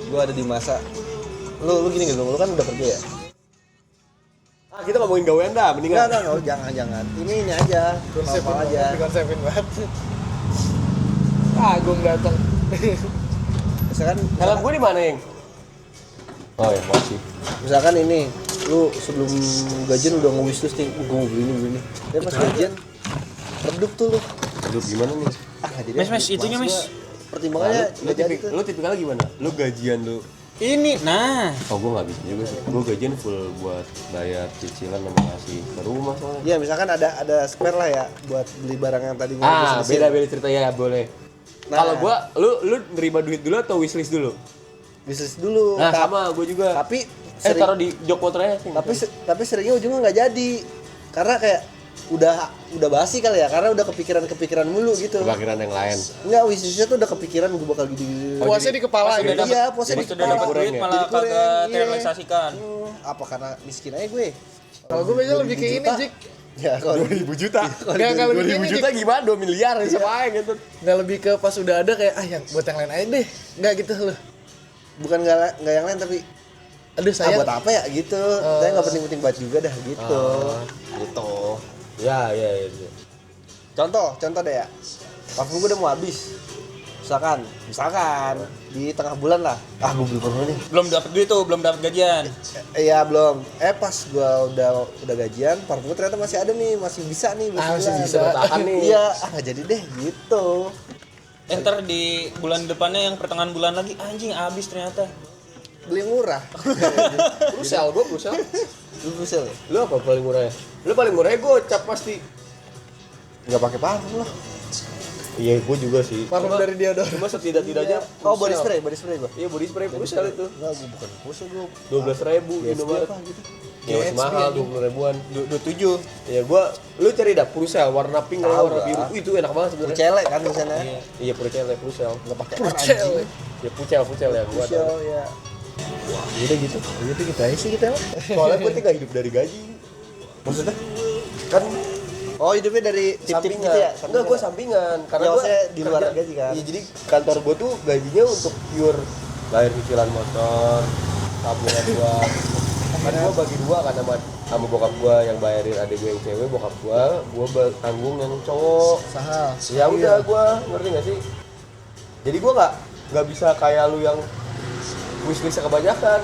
gue ada di masa lu gini gitu, lu kan udah kerja ya. Kita ngomongin gawean dah, mendingan. Enggak, jangan. Ini aja, normal aja. Dikonsepin banget. Agung datang. Helm gue di mana, Yang? Oh ya, masih. Misalkan ini, lu sebelum gajian udah nge-wishlist nih, gue mau beli ini. Ya pas gajian, redup tuh lu. Redup gimana nih? Jadi Mes, itunya mes. pertimbangannya lu tipikal gimana? Lu gajian lu. Ini, nah. Oh, gue nggak bisa juga sih. Gue gajian full buat bayar cicilan sama ngasih ke rumah soalnya. Ya misalkan ada spare lah ya buat beli barang yang tadi Beda cerita ya, boleh. Nah. Kalau gue, lu nerima duit dulu atau wishlist dulu? bisnis dulu. Nah, sama gue juga. Tapi taruh di jok motornya. tapi seringnya ujungnya nggak jadi. Karena kayak udah basi kali ya, karena udah kepikiran mulu gitu. Kepikiran yang lain. Enggak, wishlistnya tuh udah kepikiran gue bakal gini. Puasnya di kepala gitu. Iya, puasnya di Sudah kepala. dapat duit malah Jadi kurang, kagak iya. terrealisasikan. Apa karena miskin aja gue? Kalau gue biasanya lebih kayak ini, Jik. Ya kalau 2000 juta. Enggak lebih kayak 2000 ini, juta Jik. gimana? 2 miliar sama aja gitu. Enggak lebih ke pas udah ada kayak yang buat yang lain aja deh. Enggak gitu loh. bukan nggak yang lain tapi Aduh sayang. buat apa ya gitu. Saya nggak penting-penting banget juga dah gitu. Gitu. Ya. Contoh deh ya. Parfum gue udah mau habis. Misalkan di tengah bulan lah. Gue beli parfum nih. Belum dapat duit tuh, belum dapat gajian. Iya belum. Pas gue udah gajian, parfum gue ternyata masih ada nih, masih bisa nih. Masih bisa bertahan nih. Iya, nggak jadi deh gitu. Ntar di bulan depannya yang pertengahan bulan lagi anjing habis ternyata. Beli murah. Brusel. Lu Brussels ya? Lu apa paling murahnya? Lu paling murahnya gocap pasti. Nggak pakai parfum lah. Iya, gue juga sih. Parfum dari dia doang. Cuma setidak-tidaknya. Oh body spray gue. Iya, body spray Brusel itu. Enggak, gue bukan Brussels gue. 12.000 di Indomaret. apa gitu. Ya, masih mahal 20 ribuan. 27. Ya lu cari dah Brusel warna pink atau warna biru. Itu enak banget sebenarnya. Celek kan di sana. Iya, Brusel. Enggak pakai Pucel. Ya Pucel ya gua. Brussels ya. Udah gitu. Gitu kita aja sih kita mah. Soalnya gue tinggal hidup dari gaji. Maksudnya? Kan Oh, hidupnya dari tip-tip sampingan. gitu ya? Enggak, gue sampingan. Karena Ya, gue maksudnya di luar gaji kan? Iya, jadi kantor gue tuh gajinya untuk pure bayar cicilan motor, tabungan gue. Kan gue bagi dua kan sama bokap gue yang bayarin adik gue yang cewek, bokap gue tanggung yang cowok. Sahal. Ya udah gue ngerti gak sih? Jadi gue nggak bisa kayak lu yang wishlist kebanyakan.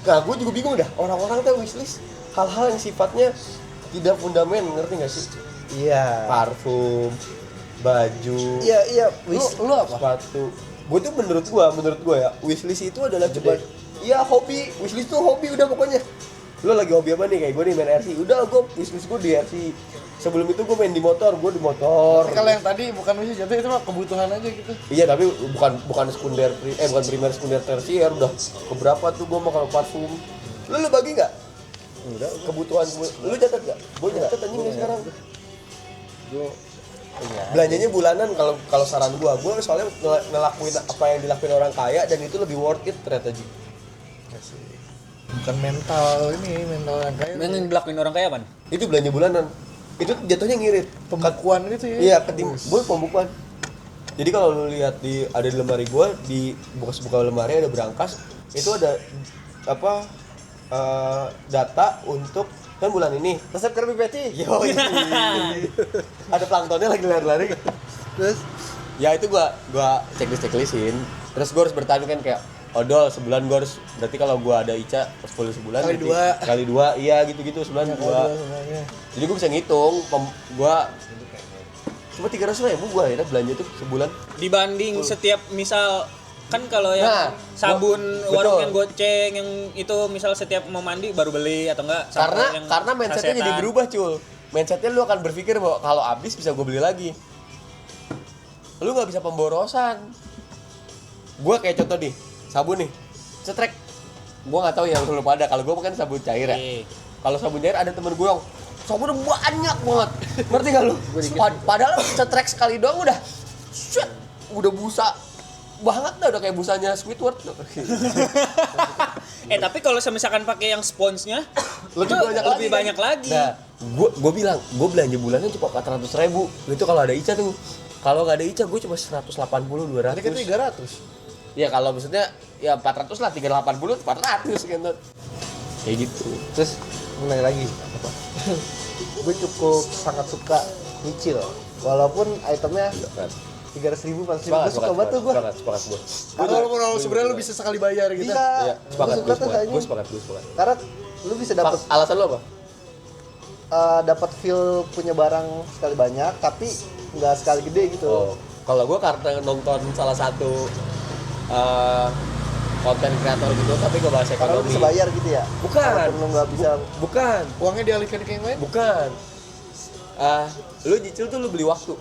Nah, gue juga bingung dah, orang-orang tuh wishlist hal-hal yang sifatnya tidak fundamen, ngerti gak sih? Iya. Parfum, baju, Iya. lu apa? Sepatu. Gue tuh menurut gue ya, wishlist itu adalah cuma iya hobi, wishlist tuh hobi udah pokoknya. Lu lagi hobi apa nih? Kayak gue nih main RC. Udah gue wishlist gue di RC. Sebelum itu gue main di motor, gue di motor. Kalau yang tadi bukan wishlist jatuh itu mah kebutuhan aja gitu. Iya, tapi bukan sekunder bukan primer sekunder tersier udah keberapa tuh gue mau kalau parfum. Lu bagi enggak? Udah, kebutuhan gue. Lu catat enggak? Gue catat anjing nih sekarang. Gue Belanjanya bulanan kalau saran gue soalnya ngelakuin apa yang dilakuin orang kaya dan itu lebih worth it ternyata Ji. Bukan mental yang kayak Yang dilakuin orang kaya apaan? Itu belanja bulanan. Itu jatuhnya ngirit. pembukuan gitu ya. Iya, gue pembukuan. Jadi kalau lu lihat ada di lemari gue, di buka lemari ada berangkas, itu ada apa data untuk kan bulan ini. resep Krabby Patty. Yo, ada planktonnya lagi lari-lari. Terus Ya itu gua checklistin. Terus gua harus bertahan kan kayak odol sebulan gua harus berarti kalau gua ada Ica portfolio sebulan Kali berarti kali dua iya gitu-gitu sebulan dua. Jadi gua bisa ngitung gua cuma 300.000 gua ya belanja tuh sebulan. Dibanding setiap misal kan kalau yang Nah, sabun betul. warung yang goceng yang itu misal setiap mau mandi baru beli atau enggak Karena mindsetnya jadi berubah Cul. Mindsetnya lu akan berpikir bahwa kalau habis bisa gue beli lagi. Lu nggak bisa pemborosan. Gue kayak contoh nih, sabun nih, cetrek. Gue nggak tahu yang lu pada. Kalau gue kan sabun cair ya. Kalau sabun cair ada temen gue yang sabunnya banyak banget. Ngerti nggak lu? Padahal cetrek sekali doang udah busa banget dah, udah kayak busanya Squidward. Tapi kalau misalkan pakai yang sponsnya lebih banyak lagi. Nah, gue bilang, gue belanja bulannya cuma 400.000. Itu kalau ada Ica tuh. Kalau nggak ada Ica, gue cuma 180, 200. Tadi kan 300. Ya kalau maksudnya ya 400 lah, 380 400 gitu. Kayak gitu. Terus mengenai lagi apa? Gue cukup sangat suka nyicil walaupun itemnya 300.000 400.000 gue suka banget tuh gue. Sepakat gue. Kalau sebenarnya lu bisa sekali bayar gitu. Iya, Iya, sepakat gue suka tuh kayaknya. gue sepakat. Karena lu bisa dapat Alasan lo apa? dapat feel punya barang sekali banyak tapi nggak sekali gede gitu. Oh, kalau gue karena nonton salah satu konten kreator gitu, tapi gue bahas Karena lu ekonomi. bisa bayar gitu ya. Bukan. Walaupun lu nggak bisa. Bukan. Uangnya dialihkan ke yang lain. Bukan. Lu nyicil tuh lu beli waktu.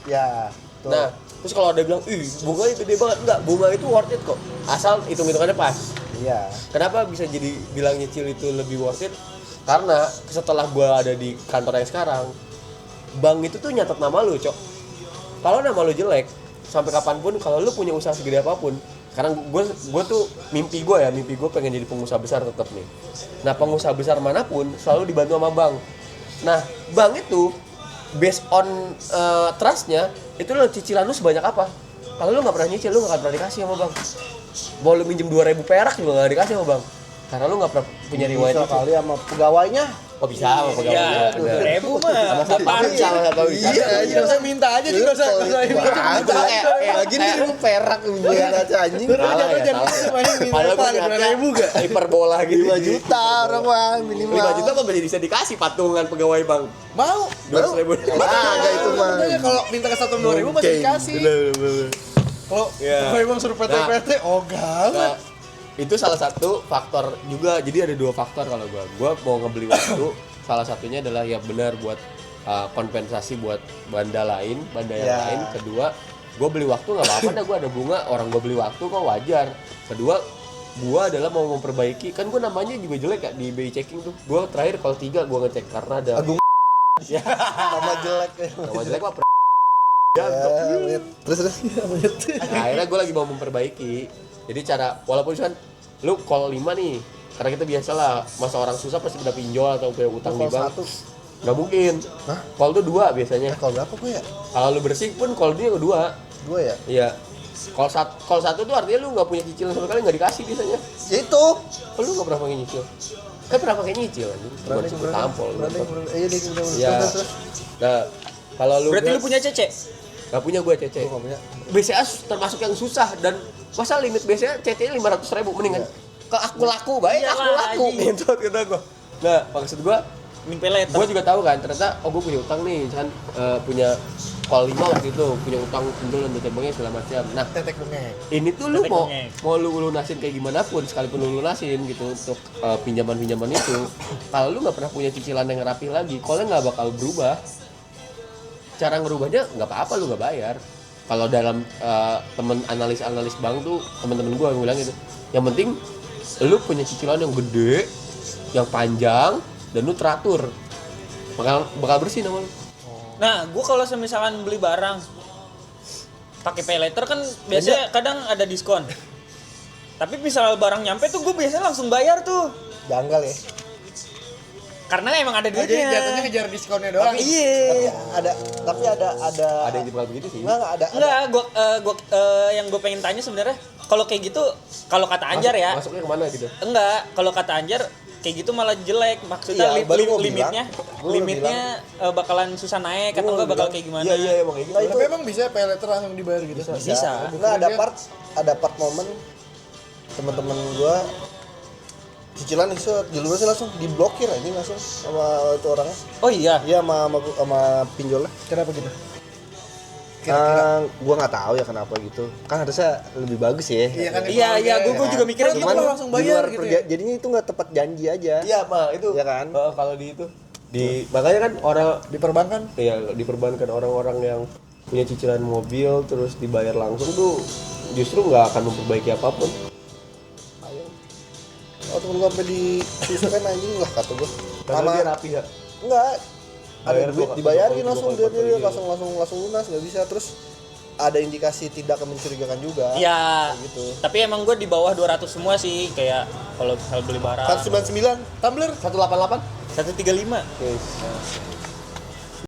Ya. Tuh. Nah, terus kalau ada bilang, ih bunganya gede banget, enggak, bunga itu worth it kok. Asal hitung-hitungannya pas. Iya. Kenapa bisa jadi bilang nyicil itu lebih worth it? Karena setelah gua ada di kantor yang sekarang, bank itu tuh nyatet nama lu, Cok. Kalau nama lu jelek, sampai kapanpun kalau lu punya usaha segede apapun, sekarang gue tuh mimpi gue pengen jadi pengusaha besar tetap nih. Nah, pengusaha besar manapun selalu dibantu sama bank. Nah, bank itu based on trustnya itu lo cicilan lu sebanyak apa. Kalau lu nggak pernah nyicil, lu nggak akan pernah dikasih sama bank. Mau lu minjem 2.000 perak juga nggak dikasih sama bank, karena lu nggak pernah punya riwayat Bisa nyicil. kali sama pegawainya. Oh bisa sama pegawainya. Ya, 2.000 mah. Sama satpam salah satu. Iya, saya minta aja nih, enggak usah Lagi nih lu perak buat aja anjing. Salah ya, salah. Padahal gue niatnya hiperbola gitu. 5 juta orang mah minimal. 5 juta mah bisa dikasih patungan pegawai bank. Mau. 200.000. Enggak itu mah. Makanya kalau minta ke 1.000 masih dikasih. Kalau emang suruh PT, oh Nah, gawat. itu salah satu faktor juga. Jadi ada 2 faktor kalau gua mau ngebeli waktu. Salah satunya adalah ya benar buat kompensasi buat banda yang Ya. lain. Kedua, gua beli waktu nggak apa-apa dah, gua ada bunga, orang gua beli waktu kok wajar. Kedua, gua adalah mau memperbaiki, kan gua namanya juga jelek ya di BI checking tuh. Gua terakhir kalau 3 gua ngecek karena ada Agung. ya, Nama jelek. nama jelek mah Ya, terus. Nah, akhirnya gue lagi mau memperbaiki. Jadi cara, walaupun misalkan lu call 5 nih, karena kita biasalah masa orang susah pasti udah pinjol atau punya utang di bank. Satu. Nggak mungkin. Hah? Call tuh 2 biasanya. Kalau berapa gue ya? Kalau lu bersih pun call dia 2. 2 ya? Iya. Call 1 tuh artinya lu nggak punya cicilan sama sekali, nggak dikasih biasanya. Ya itu. Oh, lu nggak pernah pakai nyicil? Kan pernah pakai nyicil anjing. Cuma disebut tampol. Iya deh, Iya. terus. Nah, kalau lu Berarti lu punya cece? nggak punya gue cece. Gue nggak punya. BCA termasuk yang susah, dan masa limit BCA CT-nya 500.000 mendingan ke aku laku baik, Iyalah, aku laku anjing. gitu kata gue. Nah, maksud gue Peleter. juga tahu kan ternyata gue punya utang nih, misalkan punya call 5 waktu itu, punya utang pinjol dan banknya segala macam. Nah, Tetek bengek. ini tuh lu Tetek mau bengek. lu lunasin kayak gimana pun, sekalipun lu lunasin gitu untuk pinjaman-pinjaman itu, kalau lu nggak pernah punya cicilan yang rapi lagi, call-nya nggak bakal berubah. Cara ngerubahnya nggak apa-apa, lu nggak bayar. Kalau dalam temen analis bank tuh, temen-temen gue yang bilang gitu, yang penting lu punya cicilan yang gede, yang panjang, dan lu teratur, bakal bersih nama lu. Nah, gua kalau misalkan beli barang pakai pay later kan biasanya kadang ada diskon. Tapi misal barang nyampe tuh gue biasanya langsung bayar tuh. Janggal ya. Karena emang ada Jadi duitnya. jatuhnya ngejar diskonnya doang. Iya. Tapi ada Ada yang bakal begitu sih. enggak ada. Enggak, yang gue pengen tanya sebenarnya kalau kayak gitu, kalau kata Anjar ya, Masuknya kemana gitu? enggak, kalau kata Anjar kayak gitu malah jelek. Maksudnya Iya, baru gua limitnya bakalan susah naik atau enggak bakal kayak gimana? Iya emang kayak gitu. Nah, itu Tapi emang bisa pay letter langsung dibayar gitu. Bisa. Nah, ada part momen teman-teman gua cicilan itu di luar sih langsung diblokir aja langsung sama itu orangnya. Oh iya. Iya sama pinjolnya. Kenapa gitu? Gua nggak tahu ya kenapa gitu. Kan harusnya lebih bagus ya. Iya kan. Iya, gue juga mikirnya gitu. Cuman langsung di bayar luar gitu ya. jadinya itu nggak tepat janji aja. Iya, mah itu. Iya kan? Kalau di itu makanya kan orang Di perbankan. ya diperbankan orang-orang yang punya cicilan mobil terus dibayar langsung tuh justru nggak akan memperbaiki apapun. Oh, temen gua sampai disusukan anjing lah kata gua. Karena dia rapi ya. Enggak. Ada Bayar duit dua- dibayarin dua langsung kali, dia iya. langsung lunas nggak bisa, terus ada indikasi tidak mencurigakan juga. Iya. Kayak gitu. Tapi emang gue di bawah 200 semua sih, kayak kalau misal beli barang. 199 Tumbler 188? 135. Yes.